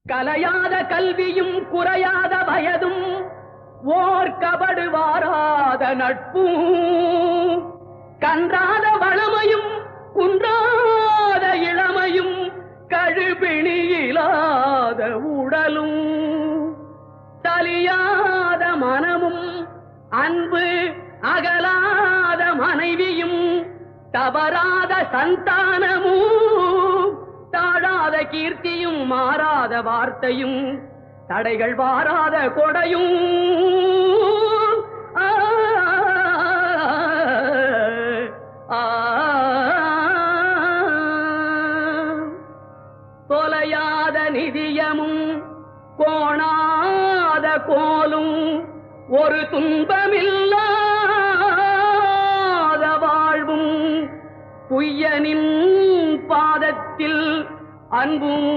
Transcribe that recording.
கலையாத கல்வியும் குறையாத வயதும் ஓர் கபடு வாராத நட்பும் கன்றாத வளமையும் குன்றாத இளமையும் கழுபிணியிலாத உடலும் தலியாத மனமும் அன்பு அகலாத மனைவியும் தவறாத சந்தானமும் தாழாத கீர்த்தியும் மாறாத வார்த்தையும் தடைகள் வாராத கொடையும் தொலையாத நிதியமும் கோணாத கோலும் ஒரு துன்பமில்லாத வாழ்வும் குய்யனின் பாதத்தில் அன்பும்